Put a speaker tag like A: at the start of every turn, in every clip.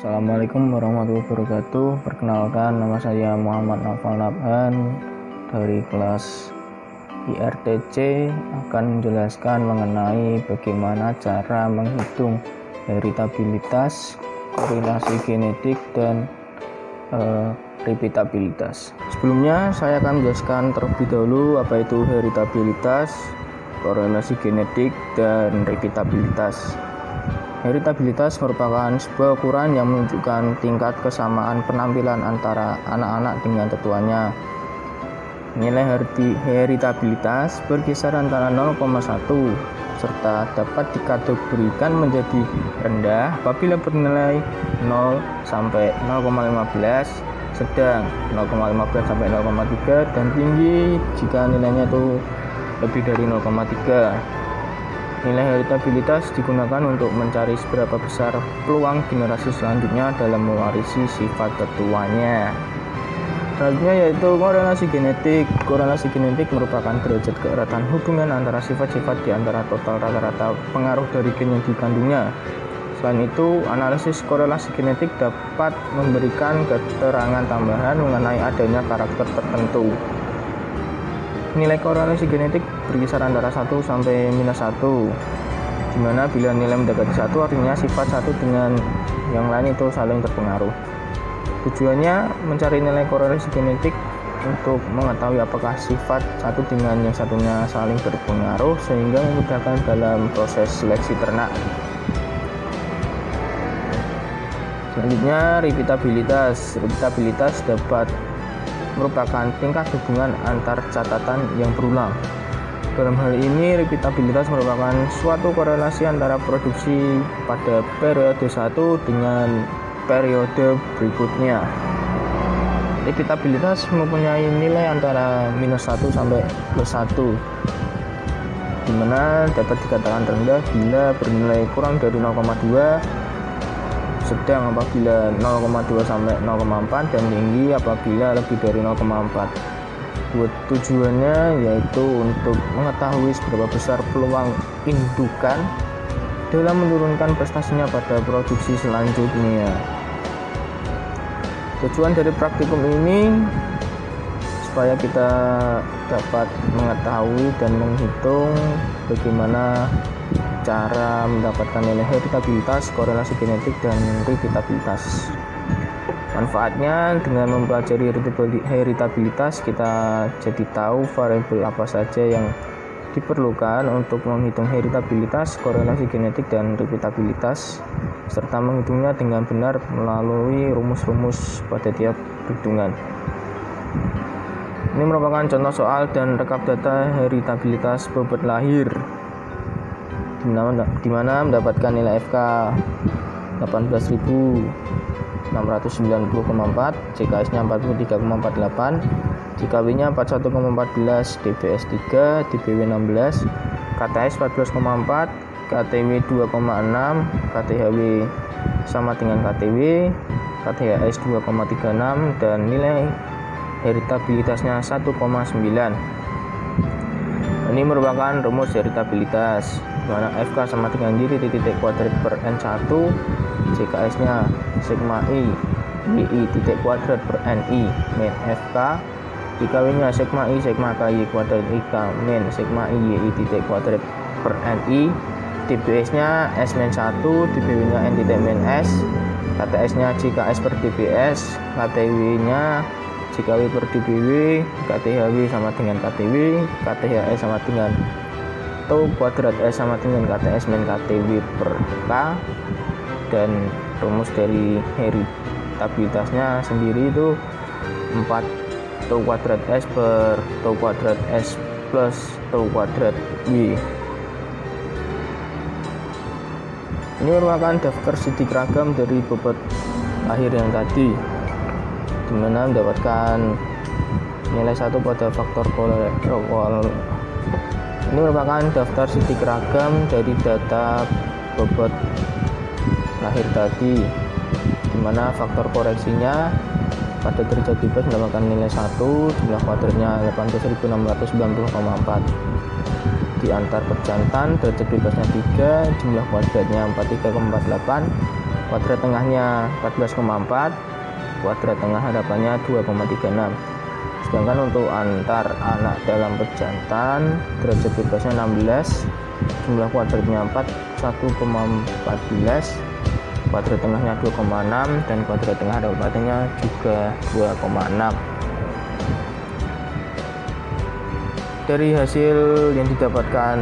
A: Assalamualaikum warahmatullahi wabarakatuh. Perkenalkan, nama saya Muhammad Naufal Nabhan dari kelas IRTC, akan menjelaskan mengenai bagaimana cara menghitung heritabilitas, korelasi genetik, dan repeatabilitas. Sebelumnya saya akan menjelaskan terlebih dahulu apa itu heritabilitas, korelasi genetik, dan repeatabilitas. Heritabilitas merupakan sebuah ukuran yang menunjukkan tingkat kesamaan penampilan antara anak-anak dengan tetuanya. Nilai heritabilitas berkisar antara 0,1 serta dapat dikategorikan menjadi rendah apabila bernilai 0 sampai 0,15, sedang 0,15 sampai 0,3, dan tinggi jika nilainya itu lebih dari 0,3. Nilai heritabilitas digunakan untuk mencari seberapa besar peluang generasi selanjutnya dalam mewarisi sifat tetuanya. Selanjutnya yaitu korelasi genetik. Korelasi genetik merupakan derajat keeratan hubungan antara sifat-sifat di antara total rata-rata pengaruh dari gen yang dikandungnya. Selain itu, analisis korelasi genetik dapat memberikan keterangan tambahan mengenai adanya karakter tertentu. Nilai korelasi genetik berkisar antara 1 sampai -1, di mana bila nilai mendekati 1 artinya sifat satu dengan yang lain itu saling terpengaruh. Tujuannya mencari nilai korelasi genetik untuk mengetahui apakah sifat satu dengan yang satunya saling berpengaruh sehingga memudahkan dalam proses seleksi ternak. Selanjutnya, repeatabilitas. Repeatabilitas dapat merupakan tingkat hubungan antar catatan yang berulang. Dalam hal ini, repeatabilitas merupakan suatu korelasi antara produksi pada periode 1 dengan periode berikutnya. Repeatabilitas mempunyai nilai antara -1 sampai +1, di mana dapat dikatakan rendah bila bernilai kurang dari 0,2, sedang apabila 0,2 sampai 0,4, dan tinggi apabila lebih dari 0,4. Tujuannya yaitu untuk mengetahui seberapa besar peluang indukan dalam menurunkan prestasinya pada produksi selanjutnya. Tujuan dari praktikum ini supaya kita dapat mengetahui dan menghitung bagaimana cara mendapatkan nilai heritabilitas, korelasi genetik, dan repeatabilitas. Manfaatnya, dengan mempelajari heritabilitas kita jadi tahu variabel apa saja yang diperlukan untuk menghitung heritabilitas, korelasi genetik, dan repeatabilitas, serta menghitungnya dengan benar melalui rumus-rumus pada tiap hitungan. Ini merupakan contoh soal dan rekap data heritabilitas bobot lahir, di mana mendapatkan nilai FK 18.690,4, CKS-nya 43,48, JKW-nya 41,14, DBS 3, DBW 16, KTS 14,4, KTW 2,6, KTHW sama dengan KTW, KTHS 2,36, dan nilai heritabilitasnya 1,9. Ini merupakan rumus heritabilitas, di mana FK sama dengan Y titik kuadrat per N1, CKS-nya sigma I YI titik kuadrat per NI min FK, JKW-nya sigma I sigma KY kuadrat IK min sigma I YI titik kuadrat per NI, DBS-nya S-1, DBW-nya N titik min S, KTS-nya JKS per DBS, KTW-nya JKW per DBW, KTHW sama dengan KTW, KTHS sama dengan Tau kuadrat S sama dengan KTS min KTW per K, dan rumus dari heritabilitasnya sendiri itu 4 Tau kuadrat S per Tau kuadrat S plus Tau kuadrat Y. Ini merupakan daftar sidik ragam dari bobot lahir yang tadi, di mana mendapatkan nilai 1 pada faktor korelasi. Ini merupakan daftar sidik ragam dari data bobot lahir tadi, di mana faktor koreksinya pada derajat bebas mendapatkan nilai 1, jumlah kuadratnya 18.690,4. Di antar perjantan derajat bebasnya 3, jumlah kuadratnya 43,48, kuadrat tengahnya 14,4, kuadrat tengah harapannya 2,36. Sedangkan untuk antar anak dalam pejantan derajat bebasnya 16, jumlah kuadratnya 1,14, kuadrat tengahnya 2,6, dan kuadrat tengah harapannya juga 2,6. Dari hasil yang didapatkan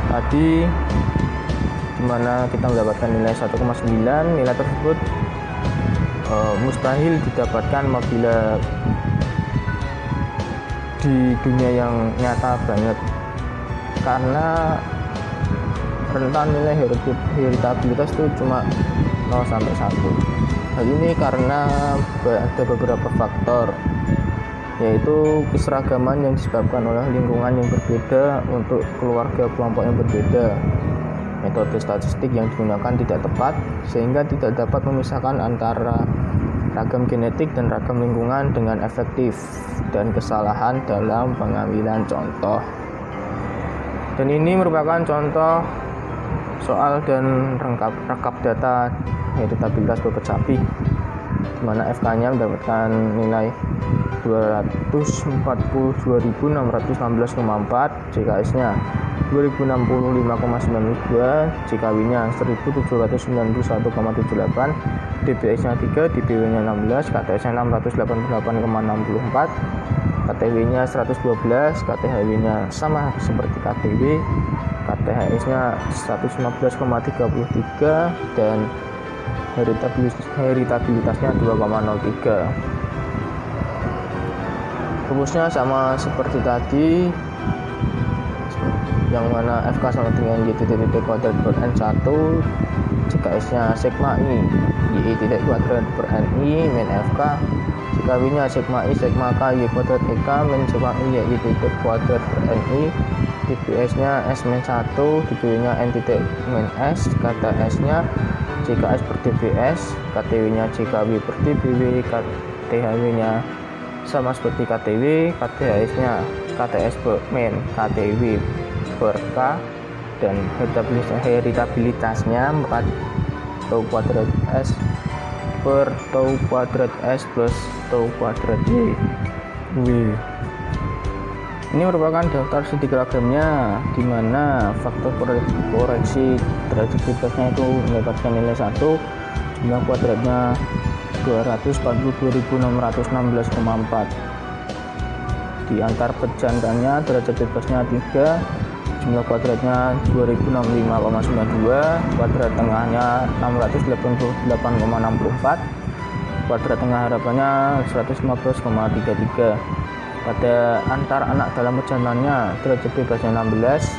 A: tadi, dimana kita mendapatkan nilai 1,9, nilai tersebut mustahil didapatkan apabila di dunia yang nyata banget, karena rentan nilai heritabilitas itu cuma 0 sampai 1. Hal ini karena ada beberapa faktor, yaitu keseragaman yang disebabkan oleh lingkungan yang berbeda untuk keluarga kelompok yang berbeda. Metode statistik yang digunakan tidak tepat sehingga tidak dapat memisahkan antara ragam genetik dan ragam lingkungan dengan efektif, dan kesalahan dalam pengambilan contoh. Dan ini merupakan contoh soal dan rekap data heritabilitas bobot sapi, di mana FK-nya mendapatkan nilai 242.616,4, JKS-nya 2065,92, JKW-nya 1791,78, DBS-nya 3, DBW-nya 16, KTS-nya 688,64, KTW-nya 112, KTHW-nya sama seperti KTW, KTHS-nya 115,33, dan heritabilitasnya 2,03. Rumusnya sama seperti tadi, yang mana FK sama dengan Y titik kuadrat per N1, JKS-nya sigma I Y titik kuadrat per NI min FK, JKW-nya sigma I sigma K Y kuadrat EK min sigma I Y titik kuadrat per NI, DBS-nya S min 1, DBW-nya N titik min S, KTS-nya JKS per DBS, KTW-nya JKW per DBW, KTHW-nya sama seperti KTW, KTHS-nya KTS per min KTW per K, dan heritabilitasnya 4 tau kuadrat S per tau kuadrat S plus tau kuadrat Y. Ini merupakan daftar studi diagramnya, di mana faktor koreksi derajat bebasnya itu mendapatkan nilai 1, jumlah kuadratnya 242.616,4. Di antar pejantannya derajat bebasnya 3, jumlah kuadratnya 2065,92, kuadrat tengahnya 688,64, kuadrat tengah harapannya 115,33. Pada antar anak dalam pejantannya derajat bebasnya 16,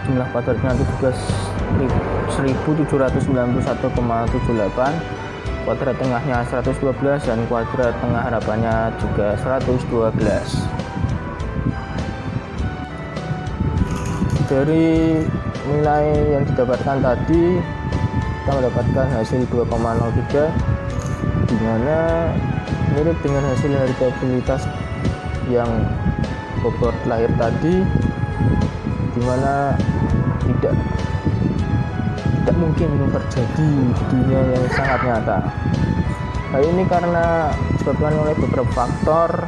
A: jumlah kuadratnya 1791,78, kuadrat tengahnya 112, dan kuadrat tengah harapannya juga 112. Dari nilai yang didapatkan tadi, kita mendapatkan hasil 2,03, di mana mirip dengan hasil heritabilitas yang bobot lahir tadi, di mana tidak mungkin terjadi di dunia yang sangat nyata. Hal ini karena disebabkan oleh beberapa faktor,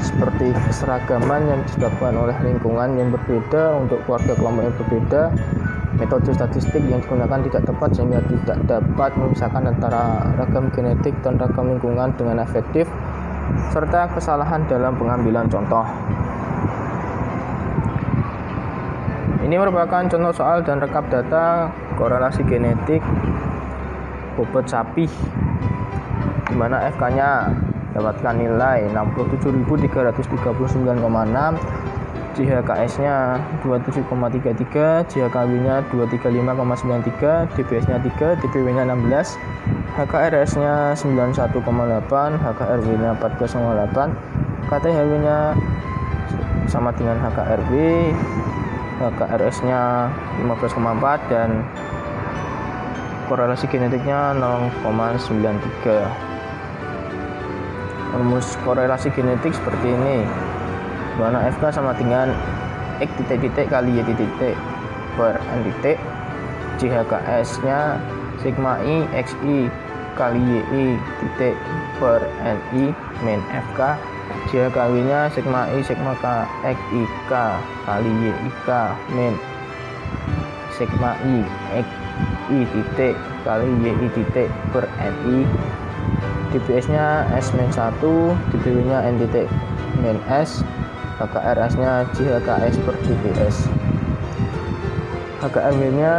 A: seperti keseragaman yang disebabkan oleh lingkungan yang berbeda untuk keluarga kelompok yang berbeda, metode statistik yang digunakan tidak tepat sehingga tidak dapat memisahkan antara ragam genetik dan ragam lingkungan dengan efektif, serta kesalahan dalam pengambilan contoh. Ini merupakan contoh soal dan rekap data korelasi genetik bobot sapi, di mana FK-nya dapatkan nilai 67.339,6, JHKS-nya 27,33, JHKW-nya 235,93, DBS-nya 3, DBW-nya 16, HKRS-nya 91,8, HKRW-nya 14,8, KTHW-nya sama dengan HKRW, HKRS-nya 15,4, dan korelasi genetiknya 0,93. Rumus korelasi genetik seperti ini, di mana FK sama dengan X titik kali Y titik per N titik, JHKS-nya sigma I XI kali YI titik per NI min FK, jika kalinya sigma I sigma K XIK kali YIK min sigma I XI titik kali YI titik per NI, dbs nya S min 1, dbw nya N titik min S, HKRS nya JHKS per dbs. HKRW nya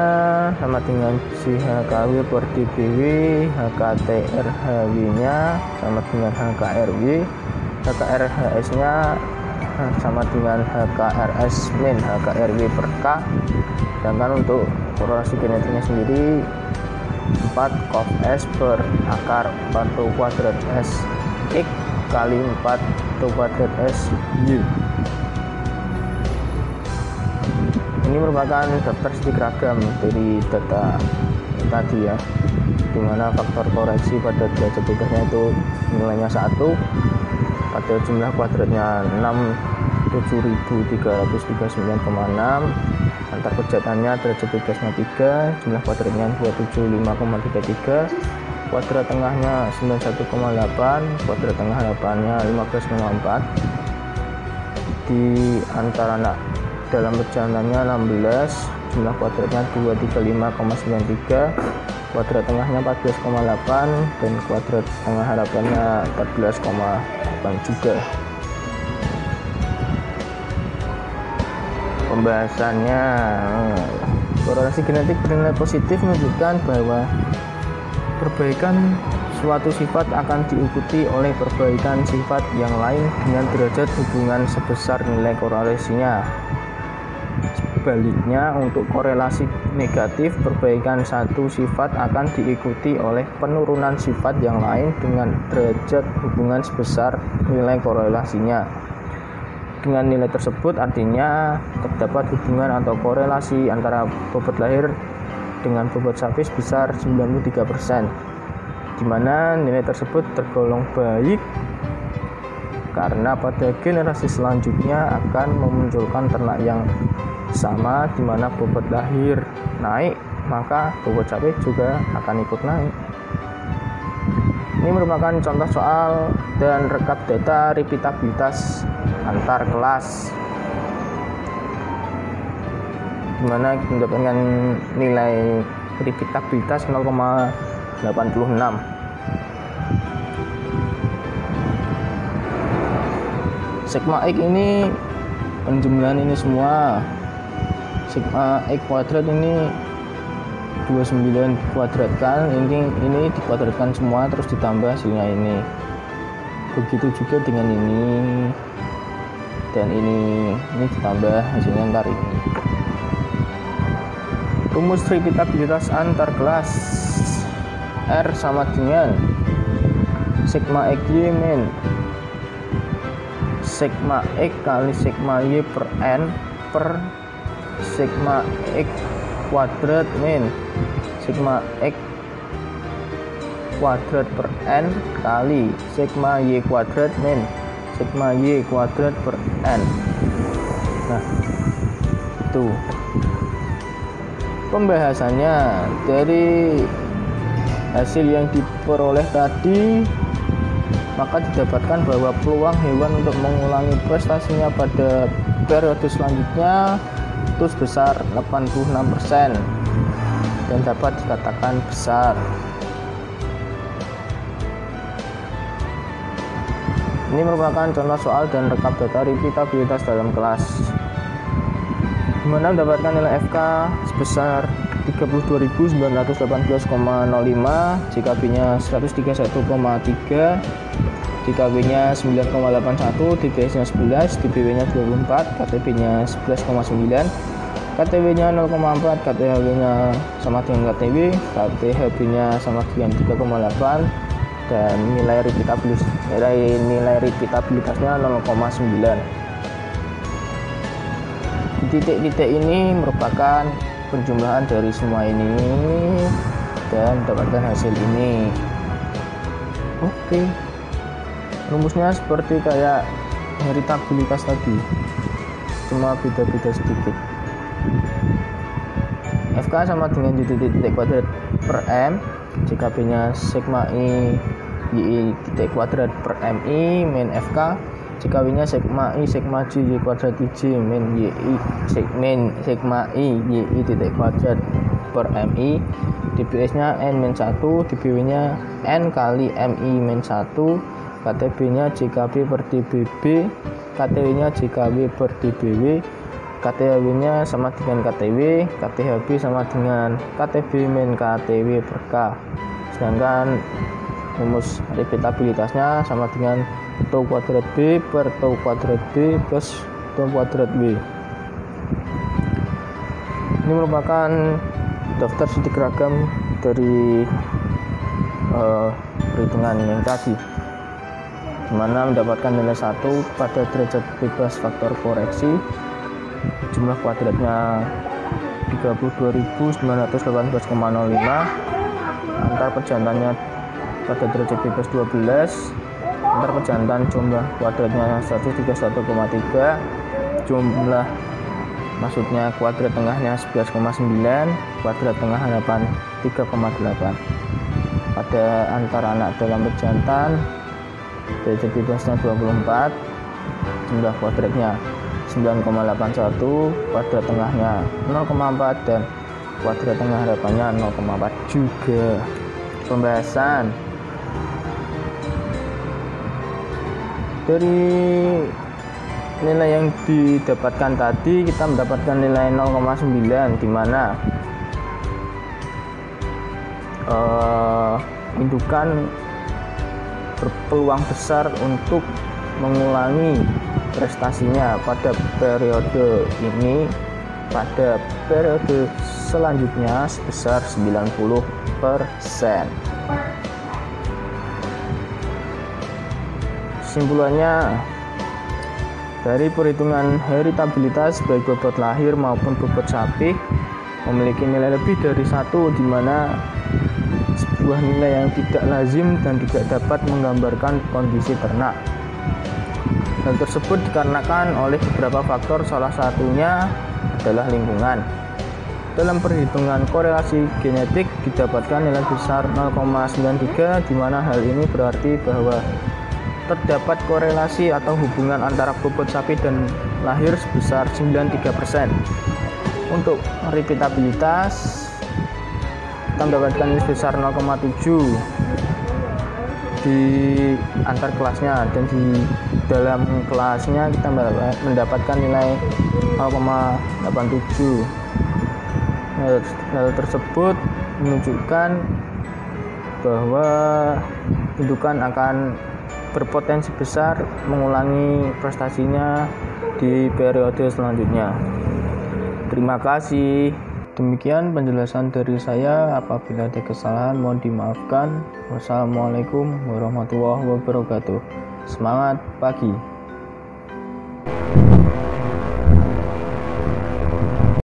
A: sama dengan JHKW per dbw, HKTRHW nya sama dengan HKRW, HKRHS nya sama dengan HKRS min HKRW per K. Sedangkan untuk korelasi genetiknya sendiri 4 cos S per akar 4 to kuadrat S X kali 4 to kuadrat S Y. Ini merupakan daftar statistik ragam dari data tadi ya, dimana faktor koreksi pada derajat bebasnya itu nilainya 1, pada jumlah kuadratnya 67.339,6, antar perjatannya derajat bebasnya 3, jumlah kuadratnya 275,33, kuadrat tengahnya 91,8, kuadrat tengah harapannya 15,4, di antara anak dalam perjalanannya 16, jumlah kuadratnya 235,93, kuadrat tengahnya 14,8, dan kuadrat tengah harapannya 14,8 juga. Pembahasannya, korelasi genetik bernilai positif menunjukkan bahwa perbaikan suatu sifat akan diikuti oleh perbaikan sifat yang lain dengan derajat hubungan sebesar nilai korelasinya. Sebaliknya, untuk korelasi negatif, perbaikan satu sifat akan diikuti oleh penurunan sifat yang lain dengan derajat hubungan sebesar nilai korelasinya. Dengan nilai tersebut artinya terdapat hubungan atau korelasi antara bobot lahir dengan bobot sapi sebesar 93%, di mana nilai tersebut tergolong baik karena pada generasi selanjutnya akan memunculkan ternak yang sama, di mana bobot lahir naik, maka bobot sapi juga akan ikut naik. Ini merupakan contoh soal dan rekap data repeatabilitas antar kelas, di mana mendapatkan nilai repeatabilitas 0,86. Sigma X ini penjumlahan ini semua. Sigma X kuadrat ini 29 kuadratkan, ini dikuadratkan semua terus ditambah hasilnya ini. Begitu juga dengan ini dan ini ditambah hasilnya ntar ini. Rumus repeatabilitas antar kelas. R sama dengan sigma XY min sigma X kali sigma Y per N per sigma X kuadrat min sigma X kuadrat per N kali sigma Y kuadrat min sigma Y kuadrat per N. Nah, itu pembahasannya. Dari hasil yang diperoleh tadi, maka didapatkan bahwa peluang hewan untuk mengulangi prestasinya pada periode selanjutnya itu sebesar 86% dan dapat dikatakan besar. Ini merupakan contoh soal dan rekap data repeatabilitas dalam kelas, di mana mendapatkan nilai FK sebesar 32.918,05, JKB-nya 131,3, JKB-nya 9,81, DBS-nya 11, DBW-nya 24, KTB-nya 11,9, KTW-nya 0,4, KTHW-nya sama dengan KTW, KTHB-nya sama dengan 3,8, dan nilai repeatabilitasnya 0,9. Titik-titik ini merupakan penjumlahan dari semua ini dan mendapatkan hasil ini. Oke, rumusnya seperti kayak heritabilitas tadi, cuma beda-beda sedikit. FK sama dengan Y titik kuadrat per M, jika B nya sigma I Y titik kuadrat per MI min FK, jika W nya sigma I sigma J Y kuadrat J min sigma I Y titik kuadrat per MI, dBs nya N min 1, dBw nya N kali MI min 1, KTB nya JKB per dBb, KTW nya JKW per dBw, KTHW nya sama dengan KTW, KTHB sama dengan KTB min KTW per K, sedangkan rumus repetabilitasnya sama dengan tau kuadrat B per tau kuadrat B plus tau kuadrat W. Ini merupakan daftar sidik ragam dari perhitungan yang tadi, di mana mendapatkan nilai 1 pada derajat bebas faktor koreksi, jumlah kuadratnya 32.918,05, antar pejantannya pada derajat bebas 12, antar pejantan jumlah kuadratnya 131,3, jumlah maksudnya kuadrat tengahnya 11,9, kuadrat tengah hadapan 3,8. Pada antar anak dalam pejantan derajat bebasnya 24, jumlah kuadratnya 9,81, kuadrat tengahnya 0,4 dan kuadrat tengah hadapannya 0,4 juga. Pembahasan dari nilai yang didapatkan tadi, kita mendapatkan nilai 0,9, di mana indukan berpeluang besar untuk mengulangi prestasinya pada periode ini pada periode selanjutnya sebesar 90%. Kesimpulannya, dari perhitungan heritabilitas baik bobot lahir maupun bobot sapi memiliki nilai lebih dari 1, di mana sebuah nilai yang tidak lazim dan tidak dapat menggambarkan kondisi ternak. Hal tersebut dikarenakan oleh beberapa faktor, salah satunya adalah lingkungan. Dalam perhitungan korelasi genetik didapatkan nilai besar 0,93, di mana hal ini berarti bahwa terdapat korelasi atau hubungan antara bobot sapi dan lahir sebesar 93%. Untuk repeatabilitas kita mendapatkan nilai sebesar 0,7 di antar kelasnya, dan di dalam kelasnya kita mendapatkan nilai 0,87. Hal tersebut menunjukkan bahwa indukan akan berpotensi besar mengulangi prestasinya di periode selanjutnya. Terima kasih. Demikian penjelasan dari saya. Apabila ada kesalahan mohon dimaafkan. Wassalamualaikum warahmatullahi wabarakatuh. Semangat pagi.